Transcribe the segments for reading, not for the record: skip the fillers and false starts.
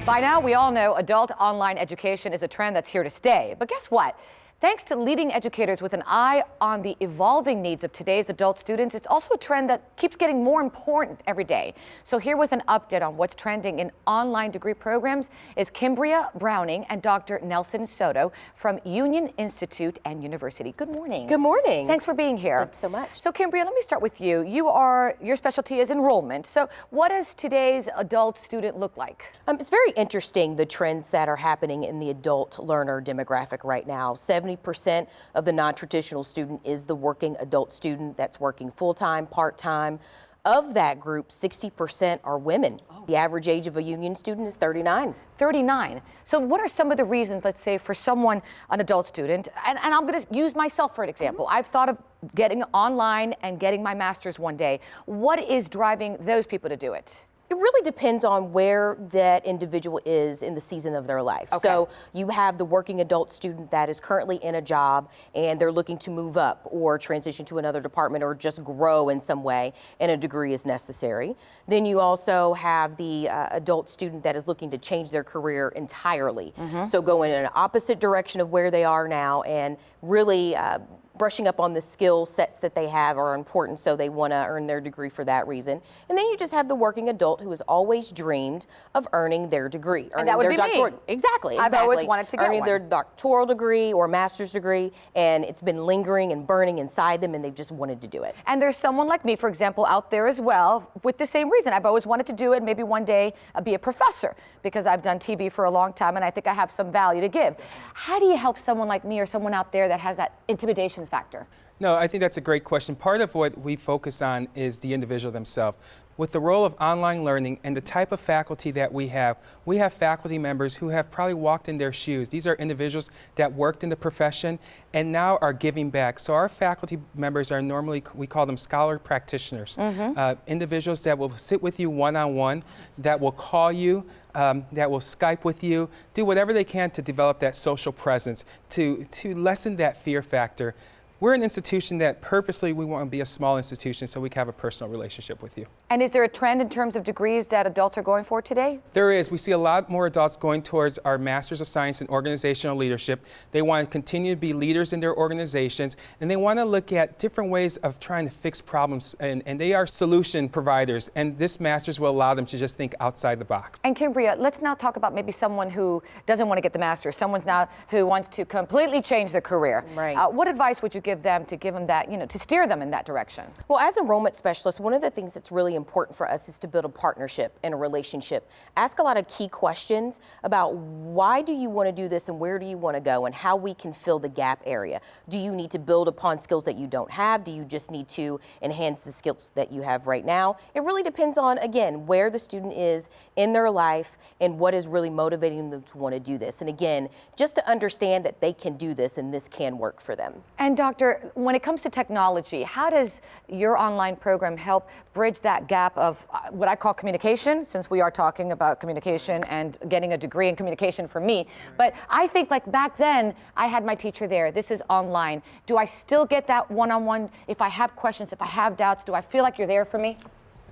By now, we all know adult online education is a trend that's here to stay. But guess what? Thanks to leading educators with an eye on the evolving needs of today's adult students, it's also a trend that keeps getting more important every day. So here with an update on what's trending in online degree programs is Kimbria Browning and Dr. Nelson Soto from Union Institute and University. Good morning. Good morning. Thanks for being here. Thanks so much. So Kimbria, let me start with you. Your specialty is enrollment. So what does today's adult student look like? It's very interesting, the trends that are happening in the adult learner demographic right now. 70% of the non-traditional student is the working adult student that's working full-time, part-time. Of that group, 60% are women. The average age of a union student is 39. 39. So what are some of the reasons, let's say, for someone, an adult student, and I'm going to use myself for an example. I've thought of getting online and getting my master's one day. What is driving those people to do it? It really depends on where that individual is in the season of their life. Okay. So you have the working adult student that is currently in a job and they're looking to move up or transition to another department or just grow in some way, and a degree is necessary. Then you also have the adult student that is looking to change their career entirely. So go in an opposite direction of where they are now and really brushing up on the skill sets that they have are important, so they want to earn their degree for that reason. And then you just have the working adult who has always dreamed of earning their degree. And that would be me. Exactly. I've always wanted to get earning one. their doctoral degree or master's degree, and it's been lingering and burning inside them, and they've just wanted to do it. And there's someone like me, for example, out there as well, with the same reason. I've always wanted to do it, maybe one day be a professor, because I've done TV for a long time, and I think I have some value to give. How do you help someone like me or someone out there that has that intimidation factor? No, I think that's a great question. Part of what we focus on is the individual themselves. With the role of online learning and the type of faculty that we have faculty members who have probably walked in their shoes. These are individuals that worked in the profession and now are giving back. So our faculty members are normally, we call them scholar practitioners, individuals that will sit with you one-on-one, that will call you, that will Skype with you, do whatever they can to develop that social presence, to lessen that fear factor. We're an institution that purposely we want to be a small institution so we can have a personal relationship with you. And is there a trend in terms of degrees that adults are going for today? There is. We see a lot more adults going towards our Masters of Science in Organizational Leadership. They want to continue to be leaders in their organizations, and they want to look at different ways of trying to fix problems, and they are solution providers, and this Masters will allow them to just think outside the box. And Kimbria, let's now talk about maybe someone who doesn't want to get the Masters, someone's now who wants to completely change their career. Right. What advice would you give them to give them that, to steer them in that direction? Well, as enrollment specialists, one of the things that's really important for us is to build a partnership and a relationship. Ask a lot of key questions about why do you want to do this and where do you want to go and how we can fill the gap area. Do you need to build upon skills that you don't have? Do you just need to enhance the skills that you have right now? It really depends on, again, where the student is in their life and what is really motivating them to want to do this. And again, just to understand that they can do this and this can work for them. And Doctor, when it comes to technology, how does your online program help bridge that gap of what I call communication, since we are talking about communication and getting a degree in communication for me? But I think like back then, I had my teacher there. This is online. Do I still get that one-on-one? If I have questions, if I have doubts, do I feel like you're there for me?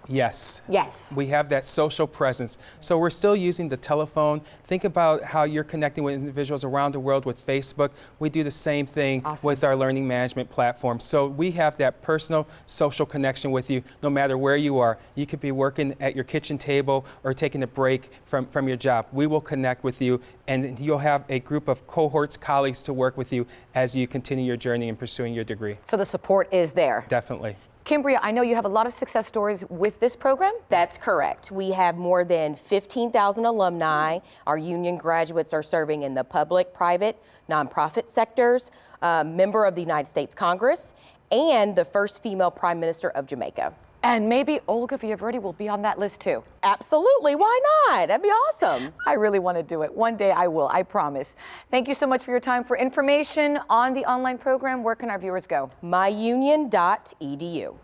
Yes. Yes. We have that social presence. So we're still using the telephone. Think about how you're connecting with individuals around the world with Facebook. We do the same thing with our learning management platform. So we have that personal social connection with you no matter where you are. You could be working at your kitchen table or taking a break from your job. We will connect with you, and you'll have a group of cohorts, colleagues to work with you as you continue your journey in pursuing your degree. So the support is there. Definitely. Kimbria, I know you have a lot of success stories with this program. That's correct. We have more than 15,000 alumni. Our union graduates are serving in the public, private, nonprofit sectors, member of the United States Congress, and the first female Prime Minister of Jamaica. And maybe Olga Villaverdi will be on that list too. Absolutely, why not? That'd be awesome. I really want to do it. One day I will, I promise. Thank you so much for your time. For information on the online program, where can our viewers go? myunion.edu.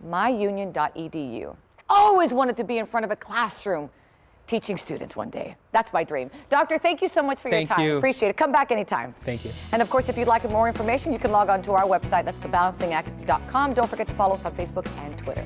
myunion.edu. Always wanted to be in front of a classroom teaching students one day. That's my dream. Doctor, thank you so much for your time. Thank you. Appreciate it. Come back anytime. Thank you. And of course, if you'd like more information, you can log on to our website. That's thebalancingAct.com. Don't forget to follow us on Facebook and Twitter.